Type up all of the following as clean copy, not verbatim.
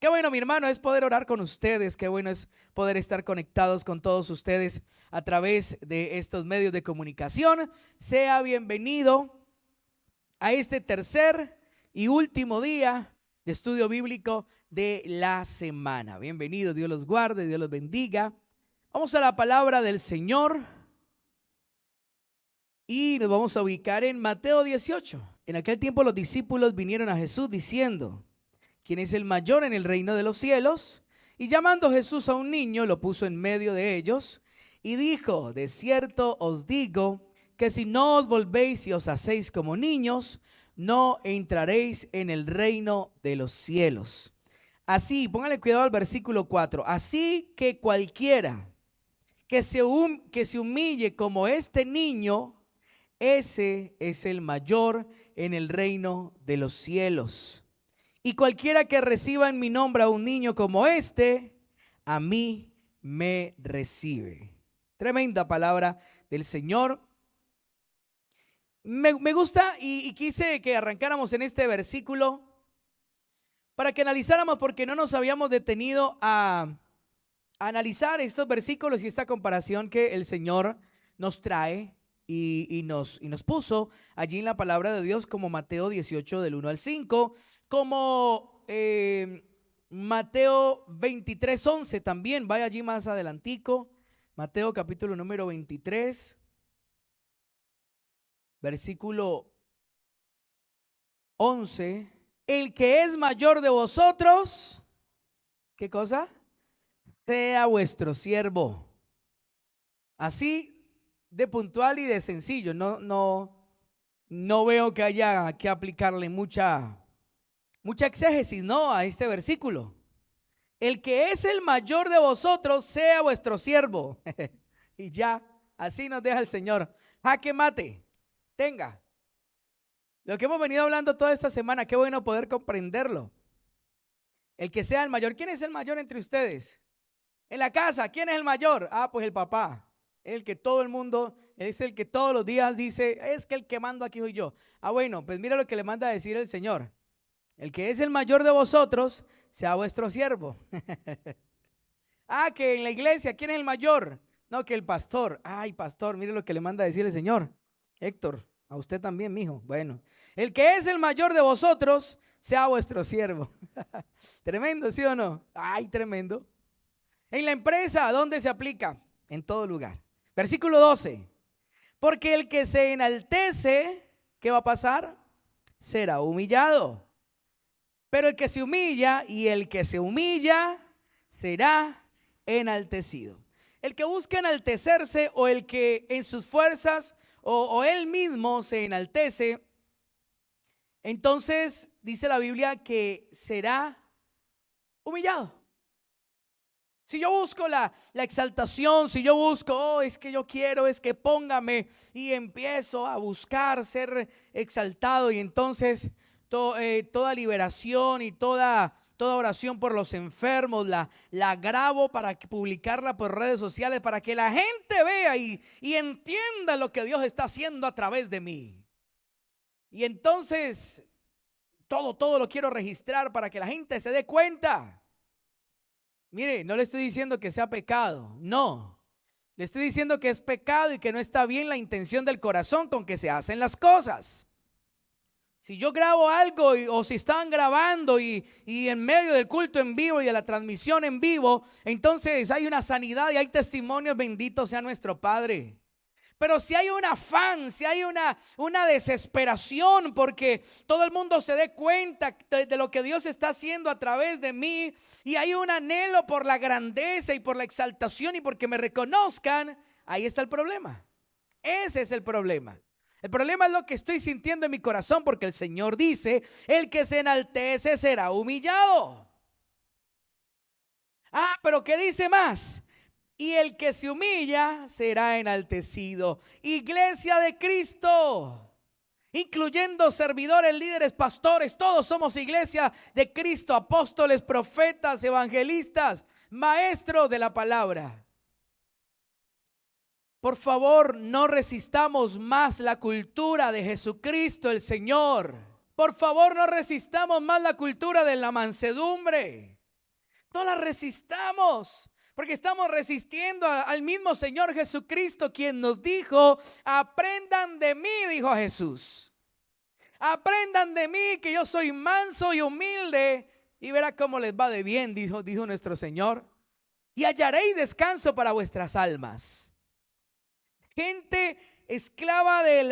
Qué bueno, mi hermano, es poder orar con ustedes. Qué bueno es poder estar conectados con todos ustedes a través de estos medios de comunicación. Sea bienvenido a este tercer y último día de estudio bíblico de la semana. Bienvenidos, Dios los guarde, Dios los bendiga. Vamos a la palabra del Señor y nos vamos a ubicar en Mateo 18. En aquel tiempo los discípulos vinieron a Jesús diciendo: ¿quién es el mayor en el reino de los cielos? Y llamando Jesús a un niño, lo puso en medio de ellos y dijo: de cierto os digo que si no os volvéis y os hacéis como niños, no entraréis en el reino de los cielos. Así, póngale cuidado al versículo 4. Así que cualquiera que se humille como este niño, ese es el mayor en el reino de los cielos. Y cualquiera que reciba en mi nombre a un niño como este, a mí me recibe. Tremenda palabra del Señor. Me gusta y quise que arrancáramos en este versículo para que analizáramos, porque no nos habíamos detenido a analizar estos versículos y esta comparación que el Señor nos trae y nos puso allí en la palabra de Dios, como Mateo 18 del 1 al 5, como Mateo 23, 11 también. Vaya allí más adelantico, Mateo capítulo número 23, versículo 11. El que es mayor de vosotros, ¿qué cosa? Sea vuestro siervo. Así de puntual y de sencillo. No veo que haya que aplicarle mucha exégesis, ¿no?, a este versículo. El que es el mayor de vosotros sea vuestro siervo. Y ya, así nos deja el Señor. Jaque mate, tenga. Lo que hemos venido hablando toda esta semana, qué bueno poder comprenderlo. El que sea el mayor. ¿Quién es el mayor entre ustedes? En la casa, ¿quién es el mayor? Ah, pues el papá. El que todo el mundo, es el que todos los días dice: es que el que mando aquí soy yo. Ah, bueno, pues mira lo que le manda a decir el Señor: el que es el mayor de vosotros sea vuestro siervo. Ah, que en la iglesia, ¿quién es el mayor? No, que el pastor. Ay, pastor, mire lo que le manda a decir el Señor. Héctor, a usted también, mijo. Bueno, el que es el mayor de vosotros sea vuestro siervo. Tremendo, ¿sí o no? Ay, tremendo. En la empresa, ¿dónde se aplica? En todo lugar. Versículo 12. Porque el que se enaltece, ¿qué va a pasar? Será humillado. Pero el que se humilla y el que se humilla será enaltecido. El que busca enaltecerse, o el que en sus fuerzas o él mismo se enaltece, entonces dice la Biblia que será humillado. Si yo busco la exaltación, si yo busco, es que yo quiero, es que póngame, y empiezo a buscar ser exaltado, y entonces toda liberación y toda oración por los enfermos la grabo para publicarla por redes sociales, para que la gente vea y entienda lo que Dios está haciendo a través de mí. Y entonces todo lo quiero registrar para que la gente se dé cuenta. Mire, no le estoy diciendo que sea pecado, no. Le estoy diciendo que es pecado y que no está bien la intención del corazón con que se hacen las cosas. Si yo grabo algo o si están grabando y en medio del culto en vivo y de la transmisión en vivo, entonces hay una sanidad y hay testimonios, bendito sea nuestro Padre. Pero si hay un afán, si hay una desesperación porque todo el mundo se dé cuenta de lo que Dios está haciendo a través de mí, y hay un anhelo por la grandeza y por la exaltación y porque me reconozcan, ahí está el problema. Ese es el problema. El problema es lo que estoy sintiendo en mi corazón, porque el Señor dice: el que se enaltece será humillado. Ah, pero ¿qué dice más? Y el que se humilla será enaltecido. Iglesia de Cristo, incluyendo servidores, líderes, pastores, todos somos iglesia de Cristo, apóstoles, profetas, evangelistas, maestros de la palabra. Por favor, no resistamos más la cultura de Jesucristo el Señor. Por favor, no resistamos más la cultura de la mansedumbre. no las resistamos, porque estamos resistiendo al mismo Señor Jesucristo, quien nos dijo: aprendan de mí, dijo Jesús. Aprendan de mí, que yo soy manso y humilde, y verá cómo les va de bien, dijo nuestro Señor. Y hallaréis descanso para vuestras almas. Gente esclava de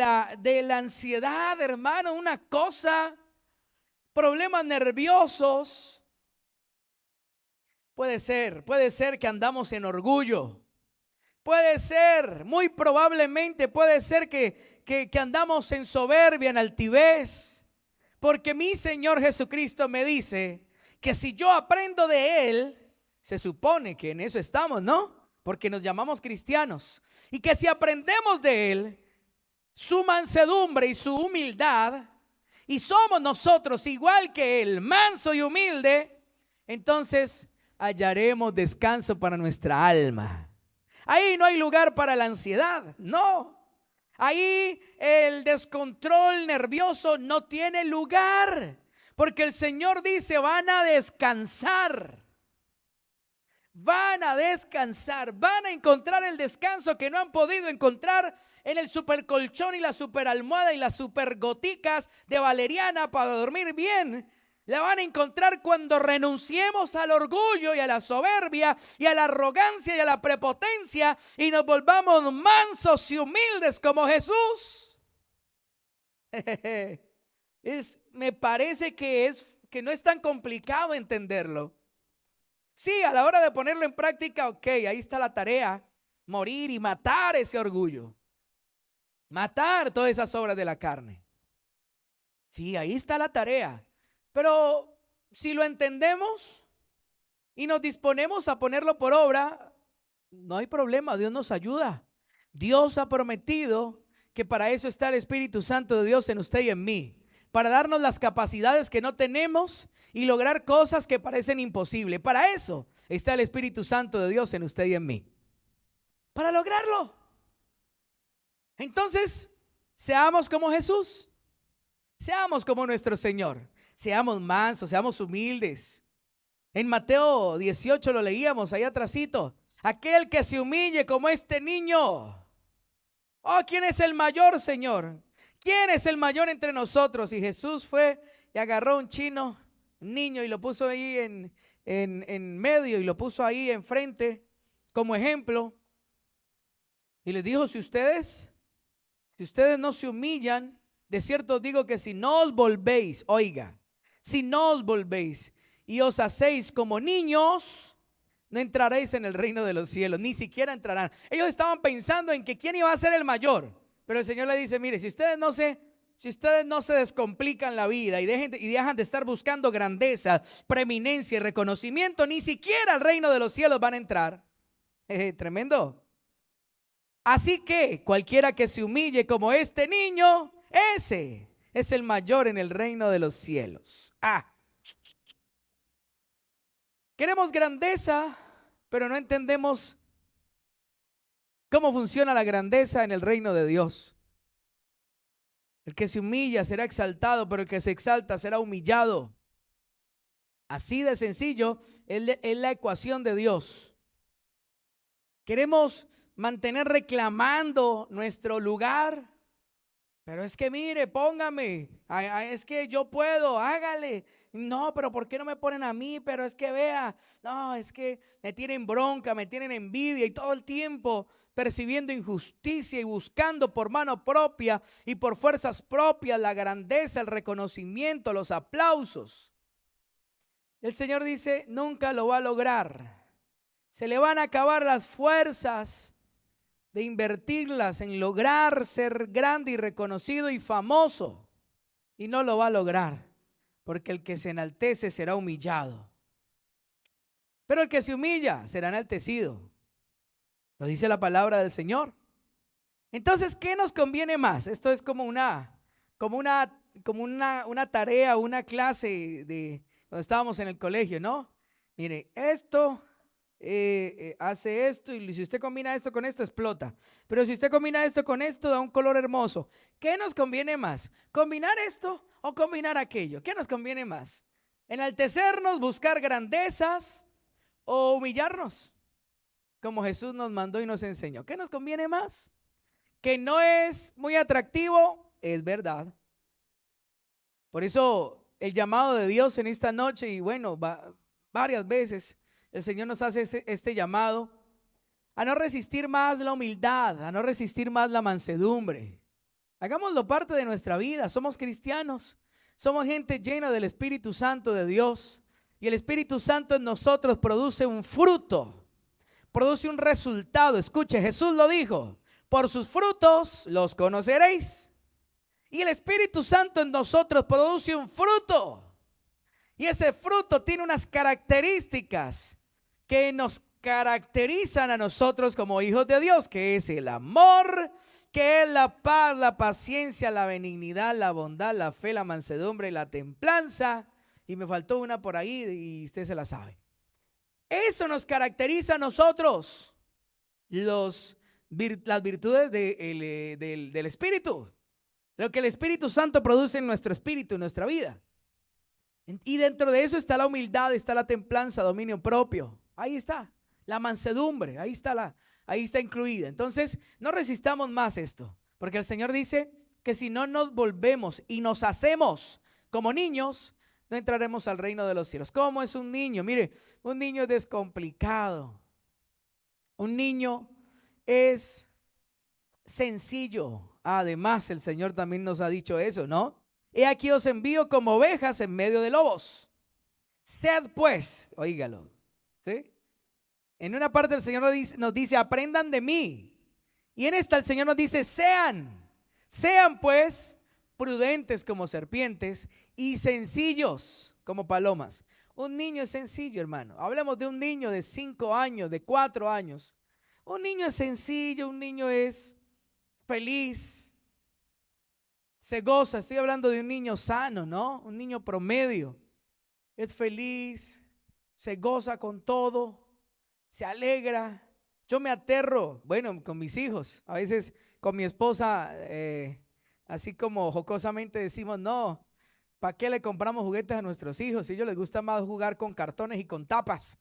la ansiedad, hermano, una cosa, problemas nerviosos. Puede ser que andamos en orgullo. Puede ser, muy probablemente puede ser que andamos en soberbia, en altivez. Porque mi Señor Jesucristo me dice que si yo aprendo de Él, se supone que en eso estamos, ¿no? Porque nos llamamos cristianos. Y que si aprendemos de Él, su mansedumbre y su humildad, y somos nosotros igual que Él, manso y humilde, entonces hallaremos descanso para nuestra alma. Ahí no hay lugar para la ansiedad, no. Ahí el descontrol nervioso no tiene lugar, porque el Señor dice: van a descansar. Van a descansar, van a encontrar el descanso que no han podido encontrar en el super colchón y la super almohada y las super goticas de valeriana para dormir bien. La van a encontrar cuando renunciemos al orgullo y a la soberbia y a la arrogancia y a la prepotencia y nos volvamos mansos y humildes como Jesús. Me parece que no es tan complicado entenderlo. Sí, a la hora de ponerlo en práctica, ok, ahí está la tarea: morir y matar ese orgullo, matar todas esas obras de la carne. Sí, ahí está la tarea. Pero si lo entendemos y nos disponemos a ponerlo por obra, no hay problema, Dios nos ayuda. Dios ha prometido que para eso está el Espíritu Santo de Dios en usted y en mí, para darnos las capacidades que no tenemos y lograr cosas que parecen imposibles. Para eso está el Espíritu Santo de Dios en usted y en mí, para lograrlo. Entonces, seamos como Jesús, seamos como nuestro Señor, seamos mansos, seamos humildes. En Mateo 18 lo leíamos ahí atrásito: aquel que se humille como este niño. Oh, ¿quién es el mayor, Señor? ¿Quién es el mayor entre nosotros? Y Jesús fue y agarró un niño, y lo puso ahí en medio, y lo puso ahí enfrente como ejemplo. Y les dijo: si ustedes no se humillan, de cierto os digo que si no os volvéis, oiga, si no os volvéis y os hacéis como niños, no entraréis en el reino de los cielos. Ni siquiera entrarán. Ellos estaban pensando en que quién iba a ser el mayor. Pero el Señor le dice: mire, si ustedes no se descomplican la vida y dejan de estar buscando grandeza, preeminencia y reconocimiento, ni siquiera al reino de los cielos van a entrar. Tremendo. Así que cualquiera que se humille como este niño, ese es el mayor en el reino de los cielos. Queremos grandeza, pero no entendemos cómo funciona la grandeza en el reino de Dios. El que se humilla será exaltado, pero el que se exalta será humillado. Así de sencillo es la ecuación de Dios. Queremos mantener reclamando nuestro lugar, pero es que mire, póngame, es que yo puedo, hágale. No, pero ¿por qué no me ponen a mí? Pero es que vea, no, es que me tienen bronca, me tienen envidia, y todo el tiempo percibiendo injusticia y buscando por mano propia y por fuerzas propias la grandeza, el reconocimiento, los aplausos. El Señor dice: nunca lo va a lograr. Se le van a acabar las fuerzas de invertirlas en lograr ser grande y reconocido y famoso, y no lo va a lograr, porque el que se enaltece será humillado, pero el que se humilla será enaltecido. Lo dice la palabra del Señor. Entonces, ¿qué nos conviene más? Esto es como una tarea, una clase de cuando estábamos en el colegio, ¿no? Mire, esto hace esto, y si usted combina esto con esto, explota. Pero si usted combina esto con esto, da un color hermoso. ¿Qué nos conviene más? ¿Combinar esto o combinar aquello? ¿Qué nos conviene más? ¿Enaltecernos, buscar grandezas, o humillarnos, como Jesús nos mandó y nos enseñó? ¿Qué nos conviene más? Que no es muy atractivo, es verdad. Por eso el llamado de Dios en esta noche, y bueno, varias veces el Señor nos hace este llamado a no resistir más la humildad, a no resistir más la mansedumbre. Hagámoslo parte de nuestra vida. Somos cristianos, somos gente llena del Espíritu Santo de Dios, y el Espíritu Santo en nosotros produce un fruto, produce un resultado. Escuche, Jesús lo dijo: por sus frutos los conoceréis. Y el Espíritu Santo en nosotros produce un fruto, y ese fruto tiene unas características que nos caracterizan a nosotros como hijos de Dios, que es el amor, que es la paz, la paciencia, la benignidad, la bondad, la fe, la mansedumbre y la templanza. Y me faltó una por ahí y usted se la sabe. Eso nos caracteriza a nosotros, las virtudes del Espíritu, lo que el Espíritu Santo produce en nuestro espíritu, en nuestra vida. Y dentro de eso está la humildad, está la templanza, dominio propio. Ahí está la mansedumbre, ahí está incluida. Entonces, no resistamos más esto, porque el Señor dice que si no nos volvemos y nos hacemos como niños, no entraremos al reino de los cielos. ¿Cómo es un niño? Mire, un niño es descomplicado. Un niño es sencillo. Además, el Señor también nos ha dicho eso, ¿no? He aquí os envío como ovejas en medio de lobos. Sed pues, oígalo, ¿sí? En una parte el Señor nos dice, aprendan de mí. Y en esta el Señor nos dice, sean pues prudentes como serpientes y sencillos como palomas. Un niño es sencillo, hermano. Hablamos de un niño de 5 años, de 4 años. Un niño es sencillo, un niño es feliz, se goza. Estoy hablando de un niño sano, ¿no? Un niño promedio. Es feliz, se goza con todo, se alegra. Yo me aterro, bueno, con mis hijos, a veces con mi esposa, así como jocosamente decimos, no, ¿para qué le compramos juguetes a nuestros hijos? Si a ellos les gusta más jugar con cartones y con tapas.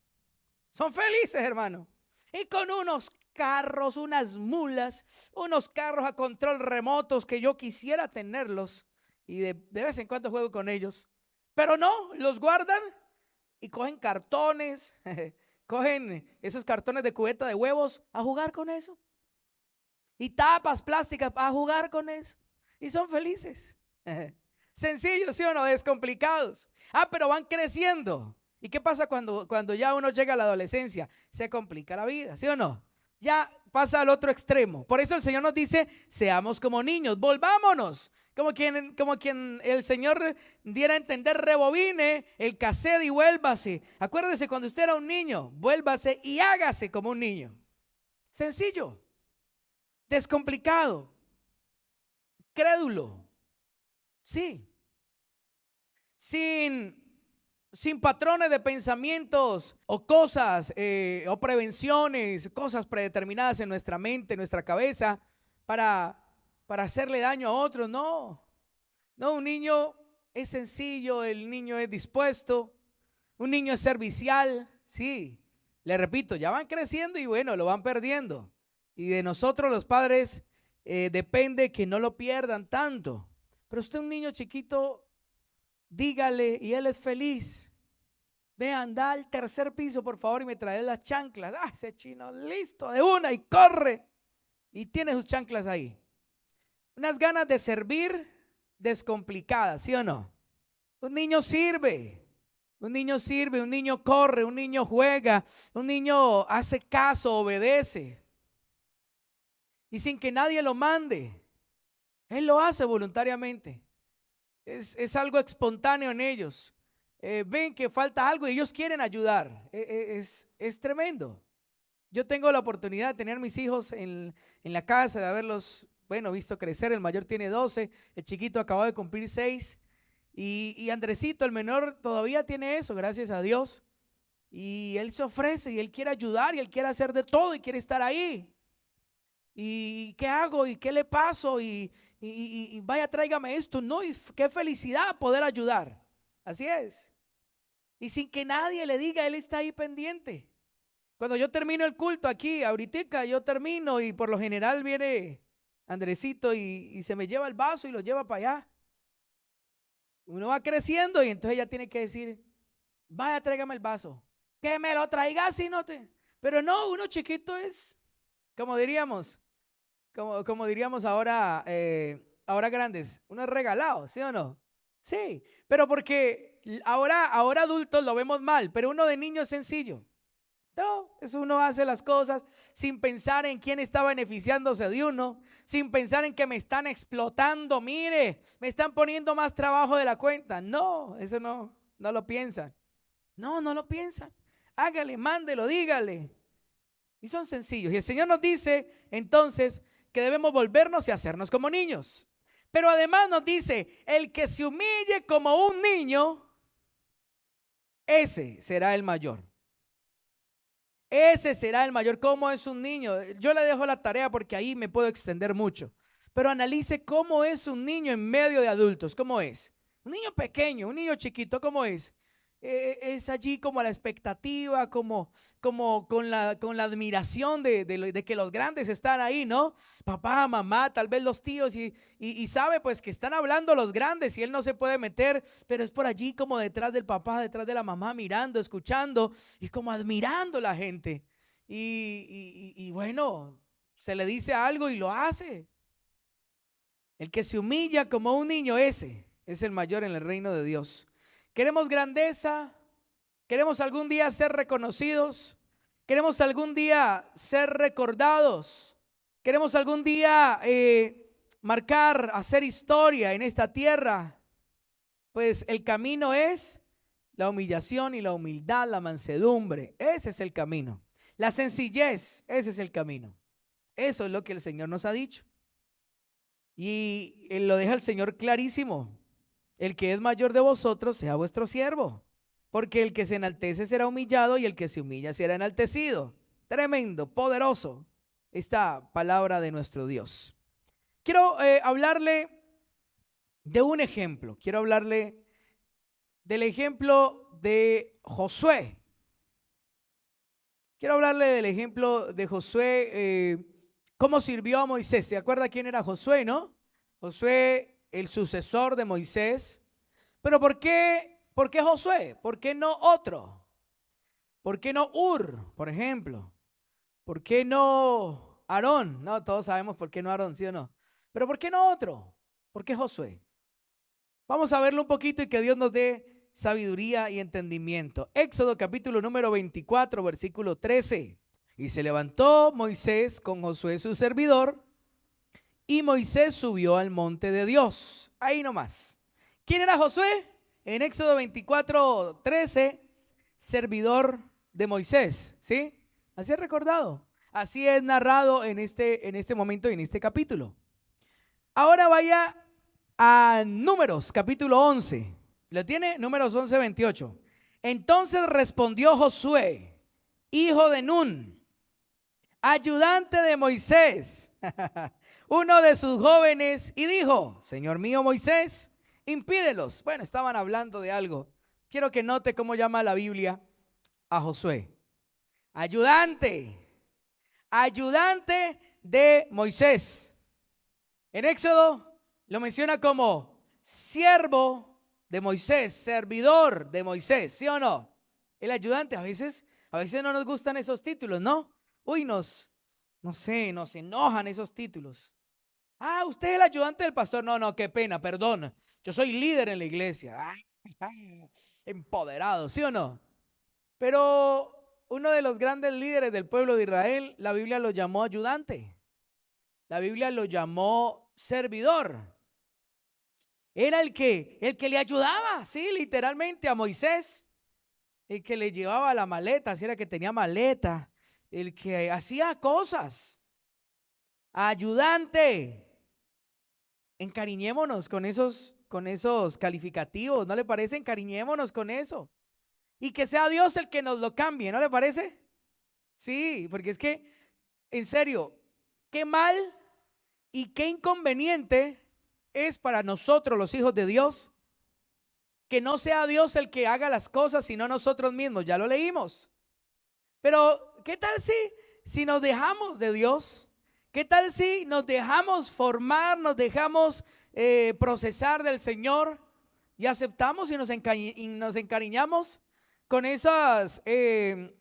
Son felices, hermano. Y con unos carros, unas mulas, unos carros a control remotos que yo quisiera tenerlos, y de vez en cuando juego con ellos. Pero no, los guardan y cogen cartones, cogen esos cartones de cubeta de huevos a jugar con eso. Y tapas plásticas a jugar con eso. Y son felices. Sencillos, ¿sí o no? Descomplicados. Pero van creciendo. ¿Y qué pasa cuando ya uno llega a la adolescencia? Se complica la vida, ¿sí o no? Ya pasa al otro extremo. Por eso el Señor nos dice, seamos como niños, volvámonos. Como quien el Señor diera a entender, rebobine el cassette y vuélvase. Acuérdese cuando usted era un niño, vuélvase y hágase como un niño. Sencillo, descomplicado, crédulo, sí, sin patrones de pensamientos o cosas o prevenciones, cosas predeterminadas en nuestra mente, en nuestra cabeza para hacerle daño a otros. No, un niño es sencillo, el niño es dispuesto, un niño es servicial. Sí, le repito, ya van creciendo y bueno, lo van perdiendo. Y de nosotros los padres depende que no lo pierdan tanto. Pero usted, un niño chiquito, dígale y él es feliz. Ve, anda al 3er piso, por favor, y me trae las chanclas. Ese chino listo de una y corre. Y tiene sus chanclas ahí. Unas ganas de servir descomplicadas, ¿sí o no? Un niño sirve, un niño corre, un niño juega, un niño hace caso, obedece. Y sin que nadie lo mande, él lo hace voluntariamente. Es algo espontáneo en ellos. Ven que falta algo y ellos quieren ayudar. Es tremendo. Yo tengo la oportunidad de tener mis hijos en la casa, de haberlos, bueno, visto crecer. El mayor tiene 12, el chiquito acaba de cumplir 6 y Andresito, el menor, todavía tiene eso, gracias a Dios. Y él se ofrece y él quiere ayudar y él quiere hacer de todo y quiere estar ahí. ¿Y qué hago? ¿Y qué le paso? Y vaya, tráigame esto. No, y qué felicidad poder ayudar. Así es. Y sin que nadie le diga, él está ahí pendiente. Cuando yo termino el culto aquí, ahorita yo termino y por lo general viene Andresito y se me lleva el vaso y lo lleva para allá. Uno va creciendo y entonces ya tiene que decir, vaya, tráigame el vaso. Que me lo traiga si no te... Pero no, uno chiquito es, como diríamos, como diríamos ahora, ahora grandes, uno es regalado, ¿sí o no? Sí, pero porque ahora adultos lo vemos mal, pero uno de niño es sencillo. No, eso uno hace las cosas sin pensar en quién está beneficiándose de uno, sin pensar en que me están explotando, mire, me están poniendo más trabajo de la cuenta. No, eso no lo piensan. No lo piensan. Hágale, mándelo, dígale. Y son sencillos. Y el Señor nos dice entonces que debemos volvernos y hacernos como niños. Pero además nos dice, el que se humille como un niño, ese será el mayor. Ese será el mayor. ¿Cómo es un niño? Yo le dejo la tarea porque ahí me puedo extender mucho. Pero analice cómo es un niño en medio de adultos. ¿Cómo es? Un niño pequeño, un niño chiquito, ¿cómo es? Es allí como a la expectativa, como con la admiración de que los grandes están ahí, ¿no? Papá, mamá, tal vez los tíos y sabe pues que están hablando los grandes y él no se puede meter, pero es por allí como detrás del papá, detrás de la mamá, mirando, escuchando y como admirando a la gente. Y bueno, se le dice algo y lo hace. El que se humilla como un niño, ese es el mayor en el reino de Dios. Queremos grandeza, queremos algún día ser reconocidos, queremos algún día ser recordados, queremos algún día marcar, hacer historia en esta tierra. Pues el camino es la humillación y la humildad, la mansedumbre. Ese es el camino. La sencillez, ese es el camino. Eso es lo que el Señor nos ha dicho. Y él lo deja el Señor clarísimo. El que es mayor de vosotros sea vuestro siervo, porque el que se enaltece será humillado y el que se humilla será enaltecido. Tremendo, poderoso esta palabra de nuestro Dios. Quiero hablarle de un ejemplo. Quiero hablarle del ejemplo de Josué. Quiero hablarle del ejemplo de Josué, cómo sirvió a Moisés. ¿Se acuerda quién era Josué, no? Josué, el sucesor de Moisés. Pero ¿por qué Josué? ¿Por qué no otro? ¿Por qué no Ur, por ejemplo? ¿Por qué no Aarón? No, todos sabemos por qué no Aarón, ¿sí o no? Pero ¿por qué no otro? ¿Por qué Josué? Vamos a verlo un poquito y que Dios nos dé sabiduría y entendimiento. Éxodo capítulo número 24, versículo 13. Y se levantó Moisés con Josué su servidor, y Moisés subió al monte de Dios. Ahí nomás. ¿Quién era Josué? En Éxodo 24, 13, servidor de Moisés, ¿sí? Así es recordado. Así es narrado en este momento y en este capítulo. Ahora vaya a Números, capítulo 11. ¿Lo tiene? Números 11, 28. Entonces respondió Josué, hijo de Nun, ayudante de Moisés, uno de sus jóvenes, y dijo, Señor mío Moisés, impídelos. Bueno, estaban hablando de algo. Quiero que note cómo llama la Biblia a Josué. Ayudante, ayudante de Moisés. En Éxodo lo menciona como siervo de Moisés, servidor de Moisés, ¿sí o no? El ayudante, a veces no nos gustan esos títulos, ¿no? Uy, no sé, nos enojan esos títulos. Ah, usted es el ayudante del pastor. No, qué pena, perdón. Yo soy líder en la iglesia. Empoderado, ¿sí o no? Pero uno de los grandes líderes del pueblo de Israel, la Biblia lo llamó ayudante. La Biblia lo llamó servidor. Era el que le ayudaba, sí, literalmente a Moisés. El que le llevaba la maleta, si era que tenía maleta. El que hacía cosas. Ayudante. Encariñémonos con esos calificativos, ¿no le parece? Encariñémonos con eso. Y que sea Dios el que nos lo cambie, ¿no le parece? Sí, porque es que, en serio, qué mal y qué inconveniente es para nosotros los hijos de Dios que no sea Dios el que haga las cosas, sino nosotros mismos. Ya lo leímos. Pero ¿qué tal si nos dejamos de Dios? ¿Qué tal si nos dejamos formar, nos dejamos procesar del Señor y aceptamos y nos encariñamos con esos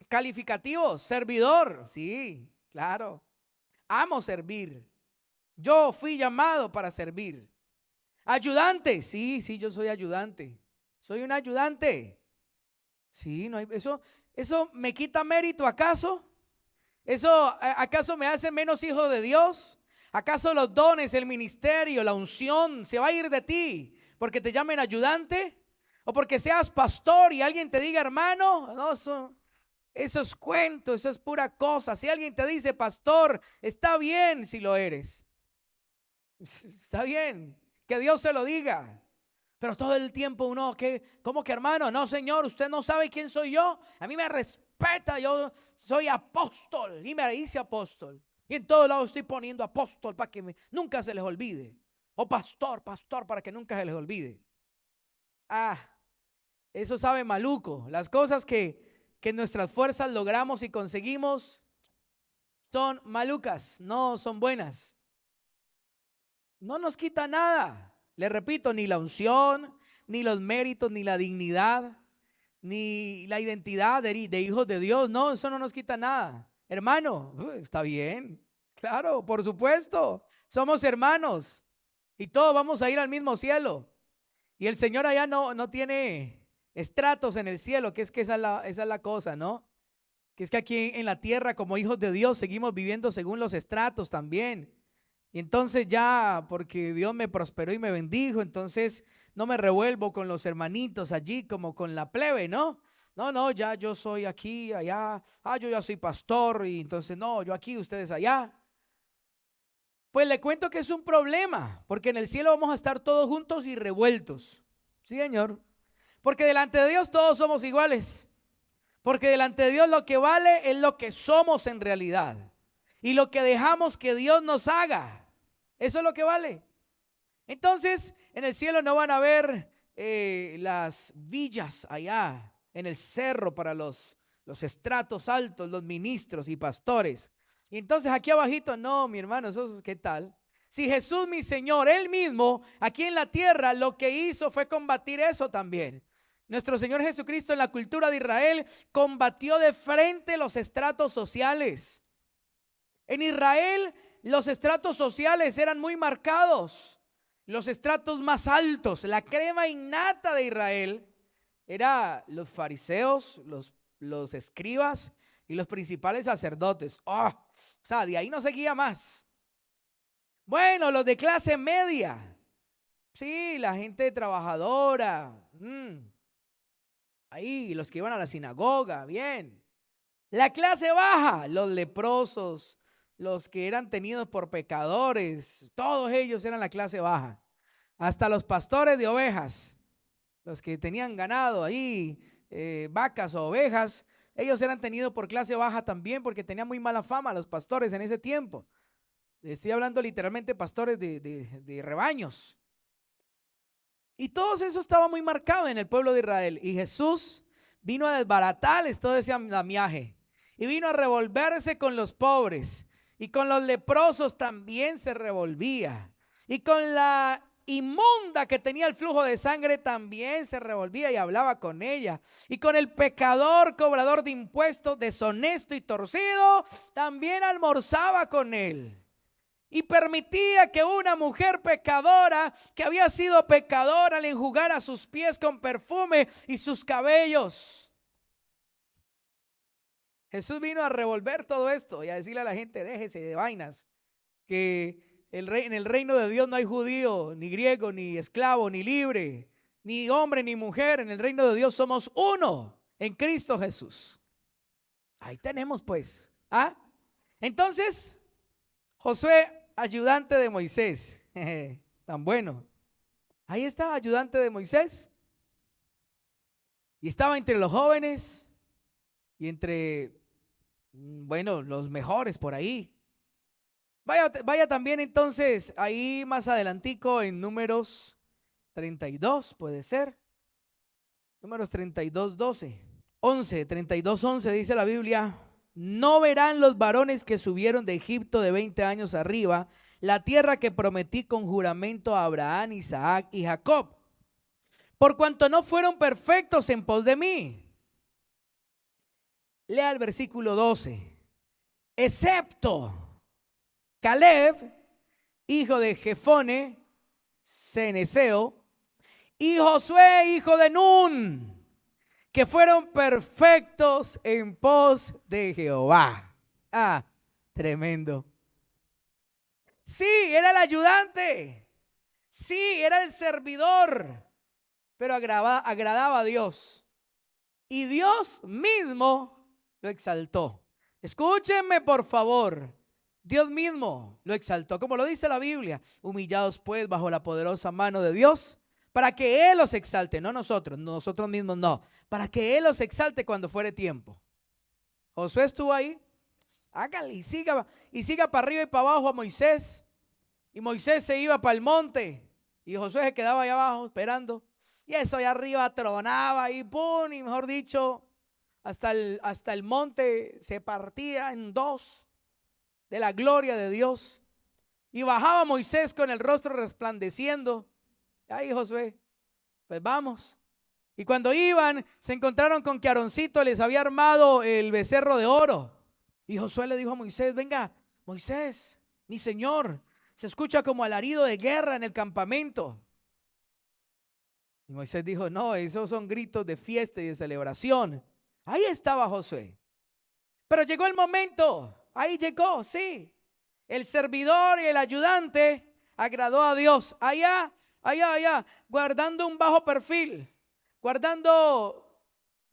calificativos? Servidor, sí, claro. Amo servir. Yo fui llamado para servir. Ayudante, sí, yo soy ayudante. Soy un ayudante. Sí, no hay, eso me quita mérito, ¿acaso? ¿Eso acaso me hace menos hijo de Dios? ¿Acaso los dones, el ministerio, la unción se va a ir de ti porque te llamen ayudante? ¿O porque seas pastor y alguien te diga hermano? No, eso es cuento, eso es pura cosa. Si alguien te dice pastor, está bien si lo eres. Está bien, que Dios se lo diga. Pero todo el tiempo uno, ¿cómo que hermano? No, Señor, usted no sabe quién soy yo. A mí me respeta, yo soy apóstol y me hice apóstol. Y en todos lados estoy poniendo apóstol para que nunca se les olvide. O pastor para que nunca se les olvide. Eso sabe maluco. Las cosas que nuestras fuerzas logramos y conseguimos son malucas, no son buenas. No nos quita nada. Le repito, ni la unción, ni los méritos, ni la dignidad, ni la identidad de hijos de Dios. No, eso no nos quita nada. Hermano, está bien. Claro, por supuesto. Somos hermanos y todos vamos a ir al mismo cielo. Y el Señor allá no tiene estratos en el cielo, que esa es la cosa, ¿no? Que es que aquí en la tierra como hijos de Dios seguimos viviendo según los estratos también. Y entonces ya, porque Dios me prosperó y me bendijo, entonces no me revuelvo con los hermanitos allí como con la plebe, ¿no? No, ya yo soy aquí, allá, yo ya soy pastor y entonces no, yo aquí, ustedes allá. Pues le cuento que es un problema, porque en el cielo vamos a estar todos juntos y revueltos. Sí, Señor. Porque delante de Dios todos somos iguales. Porque delante de Dios lo que vale es lo que somos en realidad. Y lo que dejamos que Dios nos haga. Eso es lo que vale. Entonces, en el cielo no van a ver las villas allá en el cerro para los estratos altos, los ministros y pastores. Y entonces aquí abajito, no, mi hermano, eso ¿qué tal? Si Jesús, mi Señor, Él mismo, aquí en la tierra, lo que hizo fue combatir eso también. Nuestro Señor Jesucristo en la cultura de Israel combatió de frente los estratos sociales. En Israel los estratos sociales eran muy marcados. Los estratos más altos, la crema innata de Israel, eran los fariseos, los escribas y los principales sacerdotes. O sea, de ahí no seguía más. Bueno, los de clase media. Sí, la gente trabajadora. Ahí, los que iban a la sinagoga, bien. La clase baja, los leprosos, los que eran tenidos por pecadores, todos ellos eran la clase baja. Hasta los pastores de ovejas, los que tenían ganado ahí, vacas o ovejas, ellos eran tenidos por clase baja también porque tenían muy mala fama los pastores en ese tiempo. Estoy hablando literalmente pastores de rebaños. Y todo eso estaba muy marcado en el pueblo de Israel. Y Jesús vino a desbaratarles todo ese andamiaje. Y vino a revolverse con los pobres. Y con los leprosos también se revolvía. Y con la inmunda que tenía el flujo de sangre también se revolvía y hablaba con ella. Y con el pecador, cobrador de impuestos, deshonesto y torcido, también almorzaba con él. Y permitía que una mujer pecadora, que había sido pecadora, le enjugara sus pies con perfume y sus cabellos. Jesús vino a revolver todo esto y a decirle a la gente: déjese de vainas, que en el reino de Dios no hay judío, ni griego, ni esclavo, ni libre, ni hombre, ni mujer. En el reino de Dios somos uno en Cristo Jesús. Ahí tenemos pues. Entonces, Josué, ayudante de Moisés, tan bueno. Ahí está, ayudante de Moisés. Y estaba entre los jóvenes y entre, bueno, los mejores por ahí. Vaya también entonces ahí más adelantico en Números 32, puede ser. Números 32, 12. 11, 32, 11 dice la Biblia: no verán los varones que subieron de Egipto de 20 años arriba la tierra que prometí con juramento a Abraham, Isaac y Jacob, por cuanto no fueron perfectos en pos de mí. Lea el versículo 12. Excepto Caleb, hijo de Jefone, ceneseo, y Josué, hijo de Nun, que fueron perfectos en pos de Jehová. Ah, tremendo. Sí, era el ayudante. Sí, era el servidor, pero agradaba a Dios. Y Dios mismo lo exaltó. Escúchenme, por favor. Dios mismo lo exaltó, como lo dice la Biblia. Humillados pues bajo la poderosa mano de Dios, para que Él los exalte, no nosotros mismos no, para que Él los exalte cuando fuere tiempo. Josué estuvo ahí, hágale y siga para arriba y para abajo a Moisés. Y Moisés se iba para el monte y Josué se quedaba allá abajo esperando. Y eso allá arriba tronaba y pum, y mejor dicho, hasta el monte se partía en dos de la gloria de Dios. Y bajaba Moisés con el rostro resplandeciendo. Ahí Josué, pues vamos. Y cuando iban, se encontraron con que Aaroncito les había armado el becerro de oro. Y Josué le dijo a Moisés: venga, Moisés, mi señor, se escucha como alarido de guerra en el campamento. Y Moisés dijo: no, esos son gritos de fiesta y de celebración. Ahí estaba Josué. Pero llegó el momento, ahí llegó, sí. El servidor y el ayudante agradó a Dios. Allá, guardando un bajo perfil. Guardando,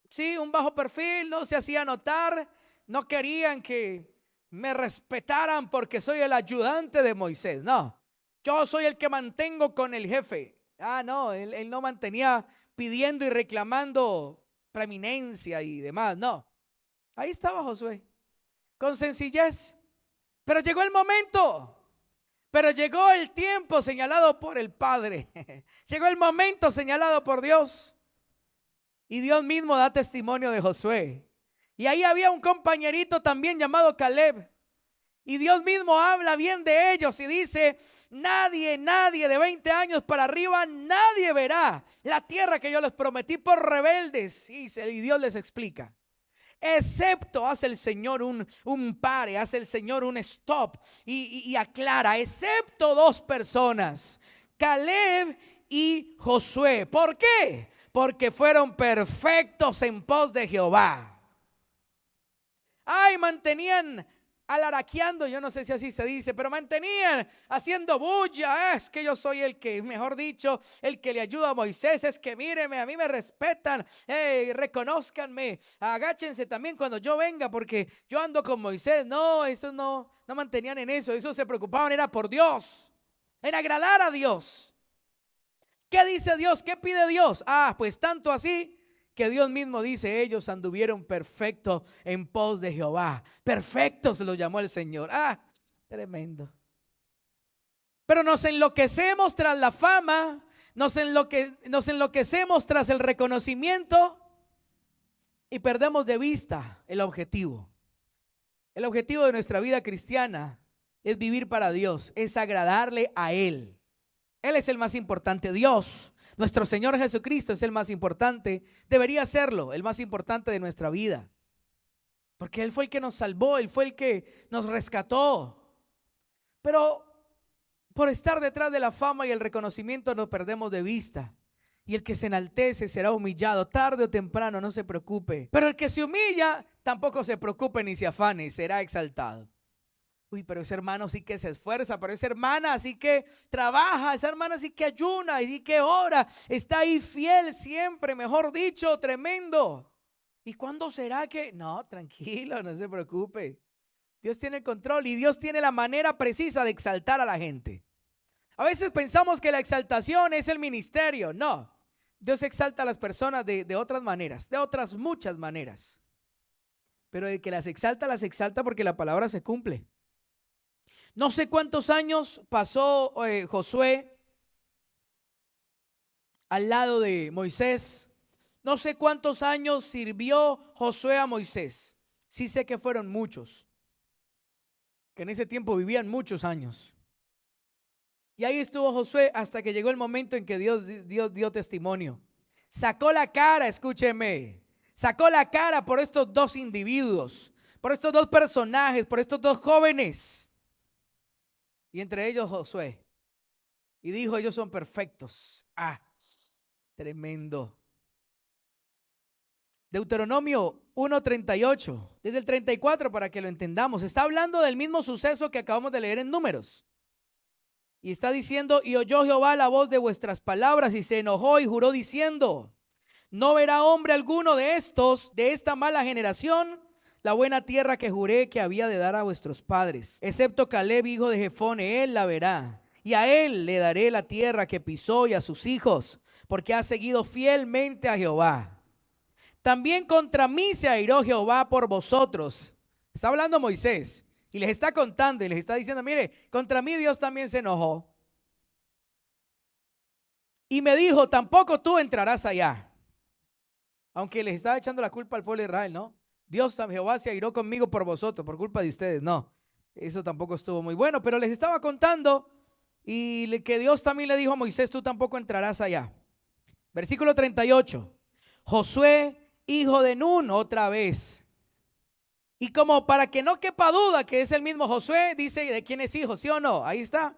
sí, un bajo perfil, no se hacía notar. No querían que me respetaran porque soy el ayudante de Moisés. No, yo soy el que mantengo con el jefe. Ah, no, él no mantenía pidiendo y reclamando preeminencia y demás. No, ahí estaba Josué, con sencillez. Pero llegó el momento. Pero llegó el tiempo señalado por el Padre. Llegó el momento señalado por Dios. Y Dios mismo da testimonio de Josué. Y ahí había un compañerito también llamado Caleb. Y Dios mismo habla bien de ellos y dice: nadie de 20 años para arriba, nadie verá la tierra que yo les prometí por rebeldes. Y Dios les explica. Excepto, hace el Señor un pare, hace el Señor un stop y aclara, excepto dos personas, Caleb y Josué. ¿Por qué? Porque fueron perfectos en pos de Jehová. Ay, mantenían alaraqueando, yo no sé si así se dice, pero mantenían haciendo bulla. Es que yo soy el que, mejor dicho, el que le ayuda a Moisés. Es que míreme, a mí me respetan, reconózcanme, agáchense también cuando yo venga porque yo ando con Moisés. No, eso no mantenían en eso. Eso se preocupaban era por Dios, en agradar a Dios. ¿Qué dice Dios? ¿Qué pide Dios? Ah, pues tanto así que Dios mismo dice: ellos anduvieron perfectos en pos de Jehová. Perfectos los llamó el Señor. Ah, tremendo. Pero nos enloquecemos tras la fama, nos enloquecemos tras el reconocimiento y perdemos de vista el objetivo. El objetivo de nuestra vida cristiana es vivir para Dios, es agradarle a Él. Él es el más importante. Dios, nuestro Señor Jesucristo, es el más importante. Debería serlo, el más importante de nuestra vida. Porque Él fue el que nos salvó, Él fue el que nos rescató. Pero por estar detrás de la fama y el reconocimiento nos perdemos de vista. Y el que se enaltece será humillado, tarde o temprano, no se preocupe. Pero el que se humilla, tampoco se preocupe ni se afane, será exaltado. Uy, pero ese hermano sí que se esfuerza, pero esa hermana sí que trabaja, esa hermana sí que ayuna y sí que ora, está ahí fiel siempre, mejor dicho, tremendo. ¿Y cuándo será que? No, tranquilo, no se preocupe. Dios tiene el control y Dios tiene la manera precisa de exaltar a la gente. A veces pensamos que la exaltación es el ministerio. No, Dios exalta a las personas de otras maneras, de otras muchas maneras. Pero de que las exalta porque la palabra se cumple. No sé cuántos años pasó Josué al lado de Moisés. No sé cuántos años sirvió Josué a Moisés. Sí sé que fueron muchos, que en ese tiempo vivían muchos años. Y ahí estuvo Josué hasta que llegó el momento en que Dios dio testimonio. Sacó la cara, escúcheme, sacó la cara por estos dos individuos, por estos dos personajes, por estos dos jóvenes. Y entre ellos Josué. Y dijo, ellos son perfectos. Ah, tremendo. Deuteronomio 1:38, desde el 34 para que lo entendamos. Está hablando del mismo suceso que acabamos de leer en Números. Y está diciendo, y oyó Jehová la voz de vuestras palabras y se enojó y juró diciendo, no verá hombre alguno de estos, de esta mala generación, la buena tierra que juré que había de dar a vuestros padres, excepto Caleb, hijo de Jefone, él la verá. Y a él le daré la tierra que pisó y a sus hijos, porque ha seguido fielmente a Jehová. También contra mí se airó Jehová por vosotros. Está hablando Moisés y les está contando y les está diciendo, mire, contra mí Dios también se enojó. Y me dijo, tampoco tú entrarás allá. Aunque les estaba echando la culpa al pueblo de Israel, ¿no? Dios, Jehová se airó conmigo por vosotros, por culpa de ustedes. No, eso tampoco estuvo muy bueno, pero les estaba contando y que Dios también le dijo a Moisés, tú tampoco entrarás allá. Versículo 38. Josué, hijo de Nun, otra vez. Y como para que no quepa duda que es el mismo Josué, dice de quién es hijo, ¿sí o no? Ahí está.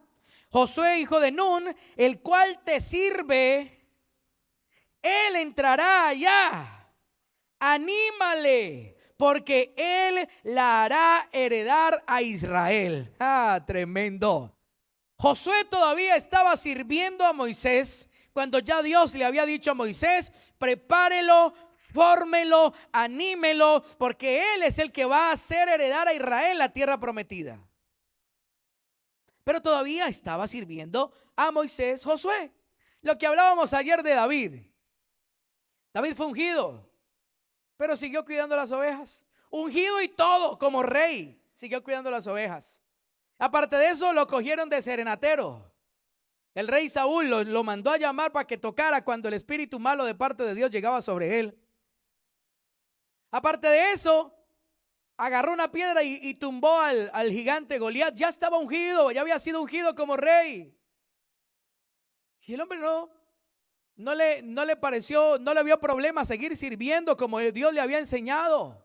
Josué, hijo de Nun, el cual te sirve, él entrará allá. Anímale, porque él la hará heredar a Israel. Ah, tremendo. Josué todavía estaba sirviendo a Moisés cuando ya Dios le había dicho a Moisés, prepárelo, fórmelo, anímelo, porque él es el que va a hacer heredar a Israel la tierra prometida. Pero todavía estaba sirviendo a Moisés Josué. Lo que hablábamos ayer de David. David fue ungido, pero siguió cuidando las ovejas. Ungido y todo como rey, siguió cuidando las ovejas. Aparte de eso, lo cogieron de serenatero. El rey Saúl lo mandó a llamar para que tocara cuando el espíritu malo de parte de Dios llegaba sobre él. Aparte de eso, agarró una piedra y tumbó al gigante Goliat. Ya estaba ungido, ya había sido ungido como rey. Y el hombre no le pareció, no le vio problema seguir sirviendo como Dios le había enseñado.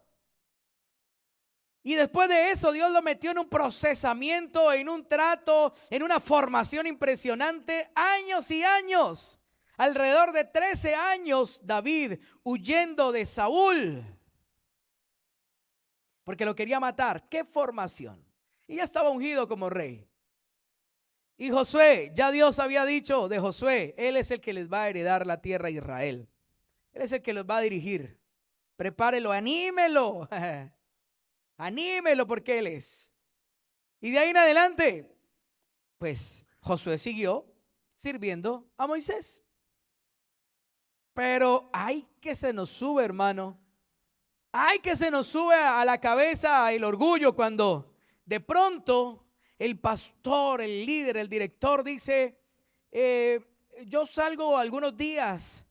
Y después de eso Dios lo metió en un procesamiento, en un trato, en una formación impresionante, años y años. Alrededor de 13 años David huyendo de Saúl, porque lo quería matar. ¿Qué formación? Y ya estaba ungido como rey. Y Josué, ya Dios había dicho de Josué, él es el que les va a heredar la tierra a Israel. Él es el que los va a dirigir. Prepárelo, anímelo. Anímelo porque él es. Y de ahí en adelante, pues Josué siguió sirviendo a Moisés. Pero ay que se nos sube, hermano. Ay que se nos sube a la cabeza el orgullo cuando de pronto el pastor, el líder, el director dice, yo salgo algunos días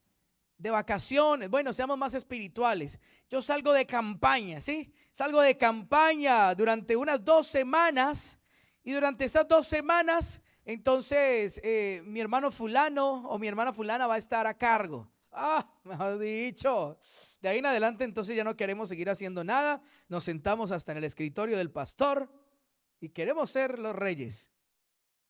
de vacaciones. Bueno, seamos más espirituales. Yo salgo de campaña, ¿sí? Salgo de campaña durante unas 2 semanas y durante esas 2 semanas, entonces mi hermano fulano o mi hermana fulana va a estar a cargo. Ah, mejor dicho. De ahí en adelante entonces ya no queremos seguir haciendo nada. Nos sentamos hasta en el escritorio del pastor y queremos ser los reyes.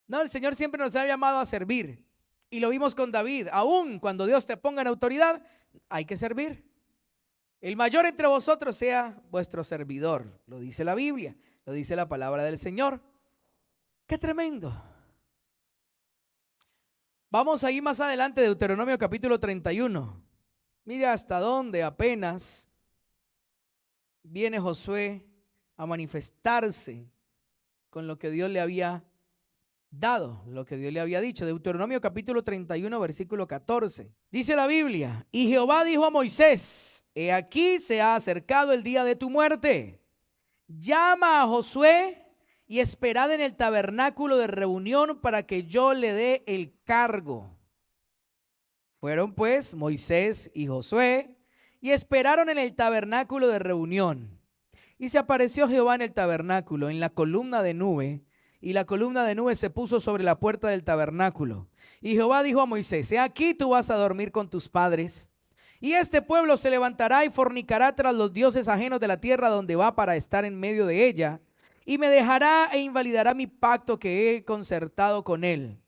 No, el Señor siempre nos ha llamado a servir. Y lo vimos con David. Aún cuando Dios te ponga en autoridad, hay que servir. El mayor entre vosotros sea vuestro servidor. Lo dice la Biblia, lo dice la palabra del Señor. ¡Qué tremendo! Vamos a ir más adelante, Deuteronomio capítulo 31. Mira hasta dónde apenas viene Josué a manifestarse con lo que Dios le había dado, lo que Dios le había dicho. Deuteronomio capítulo 31 versículo 14. Dice la Biblia, y Jehová dijo a Moisés, he aquí se ha acercado el día de tu muerte. Llama a Josué y esperad en el tabernáculo de reunión para que yo le dé el cargo. Fueron pues Moisés y Josué y esperaron en el tabernáculo de reunión. Y se apareció Jehová en el tabernáculo, en la columna de nube, y la columna de nube se puso sobre la puerta del tabernáculo. Y Jehová dijo a Moisés: he aquí tú vas a dormir con tus padres, y este pueblo se levantará y fornicará tras los dioses ajenos de la tierra donde va para estar en medio de ella, y me dejará e invalidará mi pacto que he concertado con él.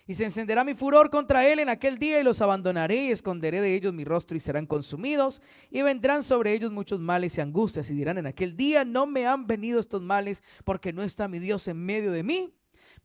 Y se encenderá mi furor contra él en aquel día, y los abandonaré y esconderé de ellos mi rostro, y serán consumidos, y vendrán sobre ellos muchos males y angustias, y dirán en aquel día: no me han venido estos males, porque no está mi Dios en medio de mí.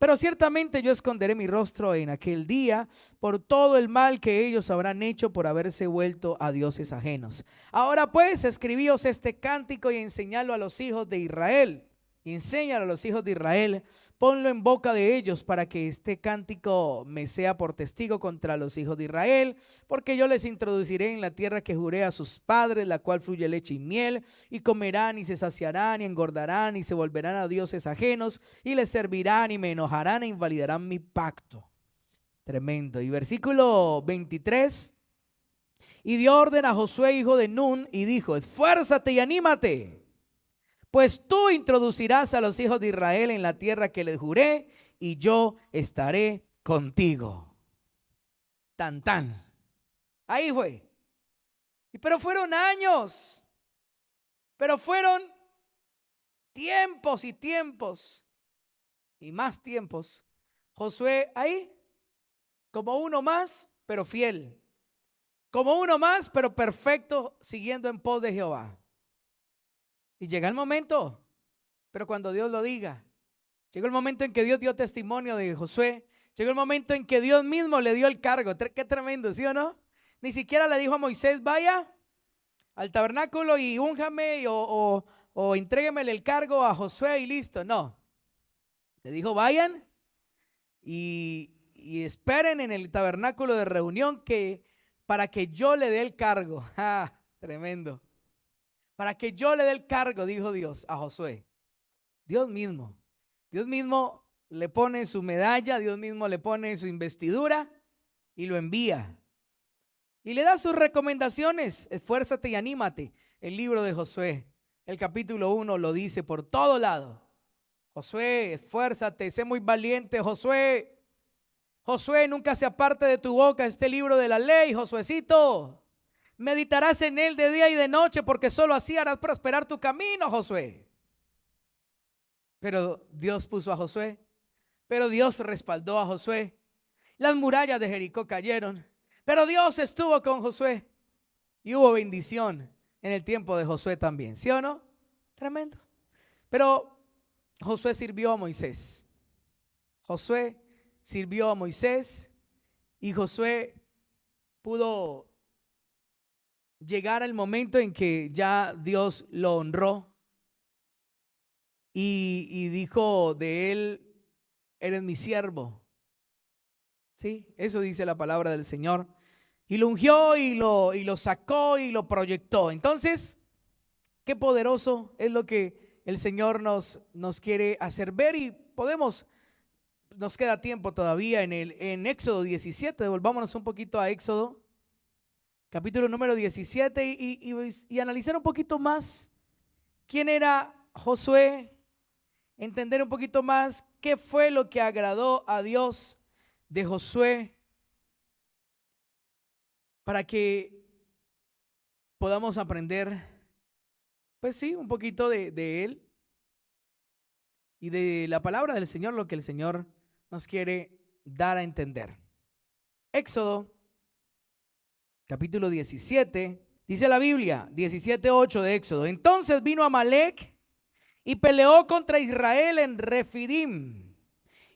Pero ciertamente yo esconderé mi rostro en aquel día por todo el mal que ellos habrán hecho por haberse vuelto a dioses ajenos. Ahora pues, escribíos este cántico y enseñadlo a los hijos de Israel. Enséñalo a los hijos de Israel, ponlo en boca de ellos, para que este cántico me sea por testigo contra los hijos de Israel, porque yo les introduciré en la tierra que juré a sus padres, la cual fluye leche y miel, y comerán y se saciarán y engordarán y se volverán a dioses ajenos y les servirán y me enojarán e invalidarán mi pacto. Tremendo. Y versículo 23: y dio orden a Josué hijo de Nun y dijo: esfuérzate y anímate, pues tú introducirás a los hijos de Israel en la tierra que les juré, y yo estaré contigo. Tan tan. Ahí fue. Pero fueron años. Pero fueron tiempos y tiempos. Y más tiempos. Josué ahí, como uno más, pero fiel. Como uno más, pero perfecto, siguiendo en pos de Jehová. Y llega el momento, pero cuando Dios lo diga. Llegó el momento en que Dios dio testimonio de Josué. Llegó el momento en que Dios mismo le dio el cargo. Qué tremendo, ¿sí o no? Ni siquiera le dijo a Moisés: vaya al tabernáculo y únjame o entréguemele el cargo a Josué y listo. No. Le dijo: vayan y esperen en el tabernáculo de reunión para que yo le dé el cargo. Tremendo. Para que yo le dé el cargo, dijo Dios a Josué. Dios mismo le pone su medalla, Dios mismo le pone su investidura y lo envía. Y le da sus recomendaciones: esfuérzate y anímate. El libro de Josué, el capítulo 1 lo dice por todo lado. Josué, esfuérzate, sé muy valiente, Josué. Josué, nunca se aparte de tu boca este libro de la ley, Josuecito. Meditarás en él de día y de noche, porque solo así harás prosperar tu camino, Josué. Pero Dios puso a Josué, pero Dios respaldó a Josué. Las murallas de Jericó cayeron, pero Dios estuvo con Josué. Y hubo bendición en el tiempo de Josué también, ¿sí o no? Tremendo. Pero Josué sirvió a Moisés. Josué sirvió a Moisés, y Josué pudo llegar al momento en que ya Dios lo honró y dijo de él: eres mi siervo. Sí, eso dice la palabra del Señor. Y lo ungió y lo sacó y lo proyectó. Entonces, qué poderoso es lo que el Señor nos quiere hacer ver. Y nos queda tiempo todavía en Éxodo 17. Devolvámonos un poquito a Éxodo capítulo número 17 y analizar un poquito más quién era Josué, entender un poquito más qué fue lo que agradó a Dios de Josué, para que podamos aprender, pues sí, un poquito de él y de la palabra del Señor, lo que el Señor nos quiere dar a entender. Éxodo capítulo 17, dice la Biblia, 17:8 de Éxodo: entonces vino Amalec y peleó contra Israel en Refidim.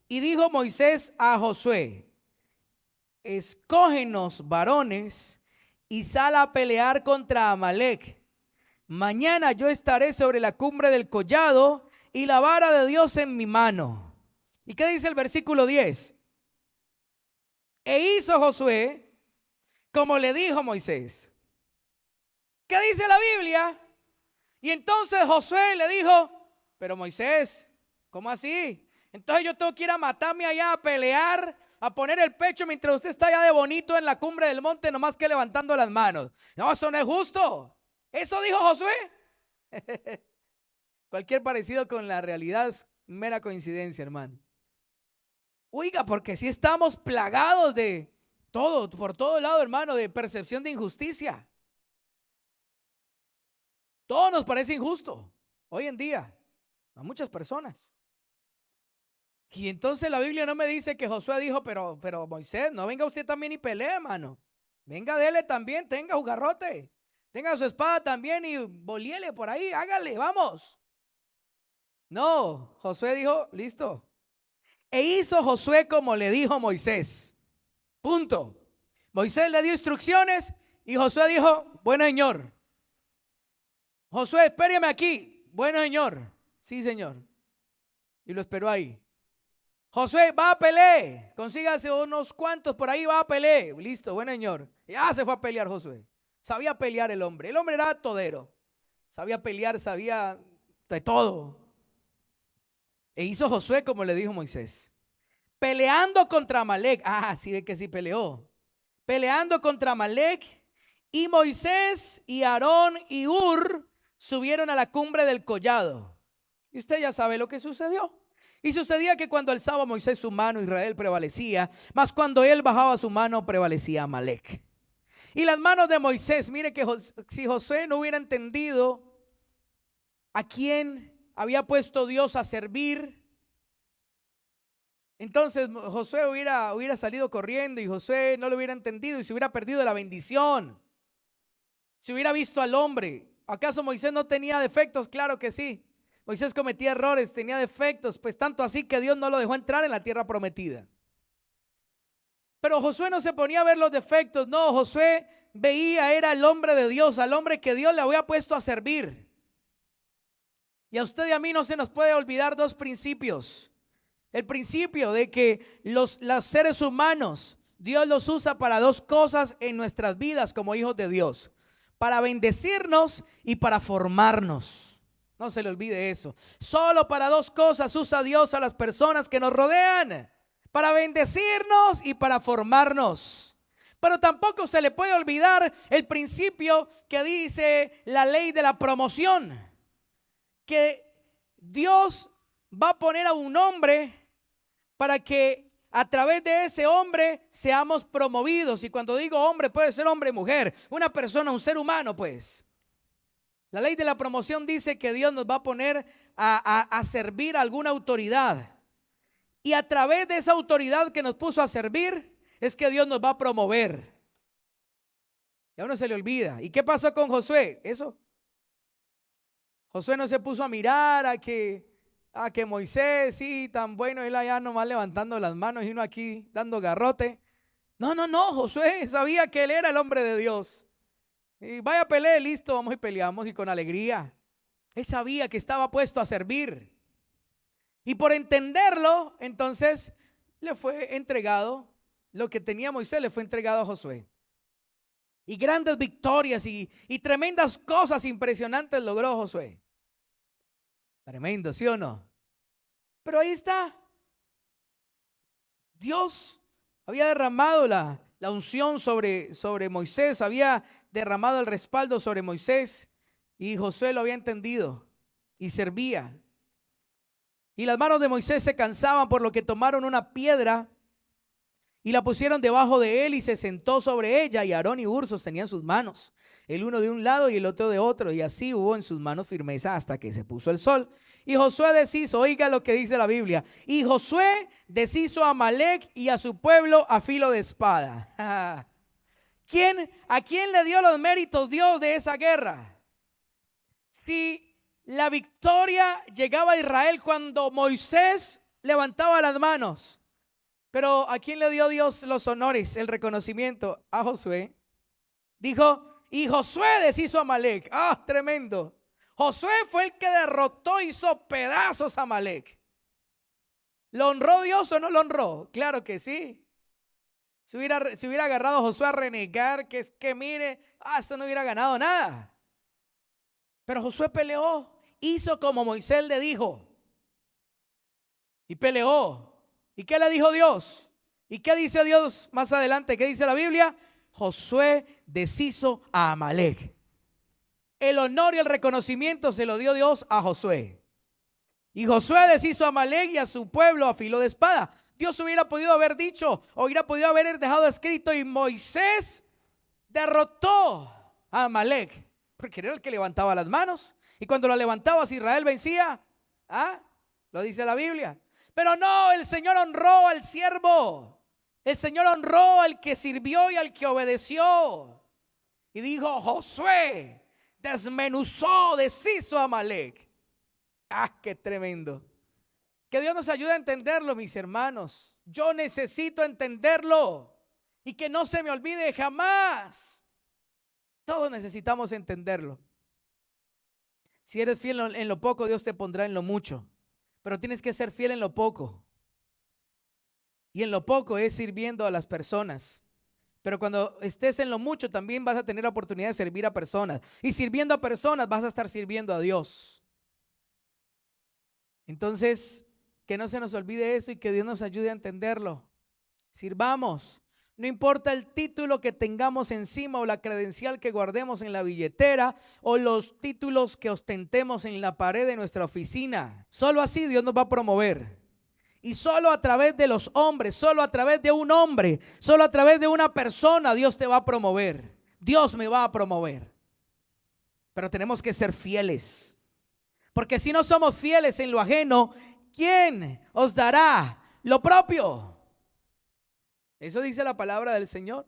Y dijo Moisés a Josué: escógenos varones y sal a pelear contra Amalec. Mañana yo estaré sobre la cumbre del collado y la vara de Dios en mi mano. ¿Y qué dice el versículo 10? E hizo Josué como le dijo Moisés. ¿Qué dice la Biblia? Y entonces Josué le dijo: pero Moisés, ¿cómo así? Entonces yo tengo que ir a matarme allá, a pelear, a poner el pecho mientras usted está allá de bonito en la cumbre del monte, nomás que levantando las manos. No, eso no es justo. Eso dijo Josué. Cualquier parecido con la realidad es mera coincidencia, hermano. Oiga, porque si estamos plagados de todo, por todo lado, hermano, de percepción de injusticia. Todo nos parece injusto hoy en día a muchas personas. Y entonces la Biblia no me dice que Josué dijo, pero Moisés, no venga usted también y pelee, hermano. Venga, dele también, tenga su garrote, tenga su espada también y bolíele por ahí, hágale, vamos. No, Josué dijo, listo. E hizo Josué como le dijo Moisés. Punto. Moisés le dio instrucciones y Josué dijo, bueno, señor. Josué, espéreme aquí. Bueno, señor. Sí, señor. Y lo esperó ahí. Josué, va a pelear. Consígase unos cuantos por ahí, va a pelear. Listo, bueno, señor. Ya se fue a pelear Josué. Sabía pelear el hombre. El hombre era todero. Sabía pelear, sabía de todo. E hizo Josué como le dijo Moisés. Peleando contra Amalec. Ah, sí ve que sí peleó. Peleando contra Amalec. Y Moisés y Aarón y Hur subieron a la cumbre del collado. Y usted ya sabe lo que sucedió. Y sucedía que cuando alzaba Moisés su mano, Israel prevalecía, mas cuando él bajaba su mano, prevalecía Amalec. Y las manos de Moisés, mire que si Josué no hubiera entendido a quién había puesto Dios a servir, entonces Josué hubiera salido corriendo y Josué no lo hubiera entendido y se hubiera perdido la bendición. Se hubiera visto al hombre. ¿Acaso Moisés no tenía defectos? Claro que sí. Moisés cometía errores, tenía defectos, pues tanto así que Dios no lo dejó entrar en la tierra prometida. Pero Josué no se ponía a ver los defectos, no, Josué veía, era el hombre de Dios, al hombre que Dios le había puesto a servir. Y a usted y a mí no se nos puede olvidar dos principios. El principio de que los seres humanos, Dios los usa para dos cosas en nuestras vidas como hijos de Dios. Para bendecirnos y para formarnos. No se le olvide eso. Solo para dos cosas usa Dios a las personas que nos rodean. Para bendecirnos y para formarnos. Pero tampoco se le puede olvidar el principio que dice la ley de la promoción. Que Dios va a poner a un hombre para que a través de ese hombre seamos promovidos. Y cuando digo hombre, puede ser hombre y mujer, una persona, un ser humano, pues. La ley de la promoción dice que Dios nos va a poner a servir a alguna autoridad. Y a través de esa autoridad que nos puso a servir, es que Dios nos va a promover. Y a uno se le olvida. ¿Y qué pasó con Josué? Eso. Josué no se puso a mirar a que Moisés, sí, tan bueno, él allá nomás levantando las manos y uno aquí dando garrote. No, Josué sabía que él era el hombre de Dios. Y vaya a pelear, listo, vamos y peleamos y con alegría. Él sabía que estaba puesto a servir. Y por entenderlo, entonces le fue entregado lo que tenía Moisés, le fue entregado a Josué. Y grandes victorias y tremendas cosas impresionantes logró Josué. Tremendo, ¿sí o no? Pero ahí está. Dios había derramado la unción sobre Moisés, había derramado el respaldo sobre Moisés y Josué lo había entendido y servía. Y las manos de Moisés se cansaban, por lo que tomaron una piedra y la pusieron debajo de él y se sentó sobre ella, y Aarón y Hur sostenían sus manos, el uno de un lado y el otro de otro, y así hubo en sus manos firmeza hasta que se puso el sol. Y Josué deshizo, oiga lo que dice la Biblia, y Josué deshizo a Amalec y a su pueblo a filo de espada. ¿A quién le dio los méritos Dios de esa guerra? Si la victoria llegaba a Israel cuando Moisés levantaba las manos, pero ¿a quién le dio Dios los honores, el reconocimiento? A Josué. Dijo, y Josué deshizo a Amalec. ¡Ah, tremendo! Josué fue el que derrotó, hizo pedazos a Amalec. ¿Lo honró Dios o no lo honró? Claro que sí. Si hubiera agarrado a Josué a renegar, que mire, eso no hubiera ganado nada. Pero Josué peleó, hizo como Moisés le dijo. Y peleó. ¿Y qué le dijo Dios? ¿Y qué dice Dios más adelante? ¿Qué dice la Biblia? Josué deshizo a Amalec. El honor y el reconocimiento se lo dio Dios a Josué. Y Josué deshizo a Amalek y a su pueblo a filo de espada. Dios hubiera podido haber dicho, o hubiera podido haber dejado escrito, y Moisés derrotó a Amalek, porque era el que levantaba las manos. Y cuando la levantaba, si Israel vencía, lo dice la Biblia. Pero no, el Señor honró al siervo. El Señor honró al que sirvió y al que obedeció. Y dijo: Josué desmenuzó, deshizo a Amalek. Qué tremendo. Que Dios nos ayude a entenderlo, mis hermanos. Yo necesito entenderlo y que no se me olvide jamás. Todos necesitamos entenderlo. Si eres fiel en lo poco, Dios te pondrá en lo mucho. Pero tienes que ser fiel en lo poco. Y en lo poco es sirviendo a las personas. Pero cuando estés en lo mucho, también vas a tener la oportunidad de servir a personas. Y sirviendo a personas, vas a estar sirviendo a Dios. Entonces, que no se nos olvide eso y que Dios nos ayude a entenderlo. Sirvamos. No importa el título que tengamos encima o la credencial que guardemos en la billetera o los títulos que ostentemos en la pared de nuestra oficina. Solo así Dios nos va a promover. Y solo a través de los hombres, solo a través de un hombre, solo a través de una persona Dios te va a promover. Dios me va a promover. Pero tenemos que ser fieles. Porque si no somos fieles en lo ajeno, ¿quién os dará lo propio? Eso dice la palabra del Señor.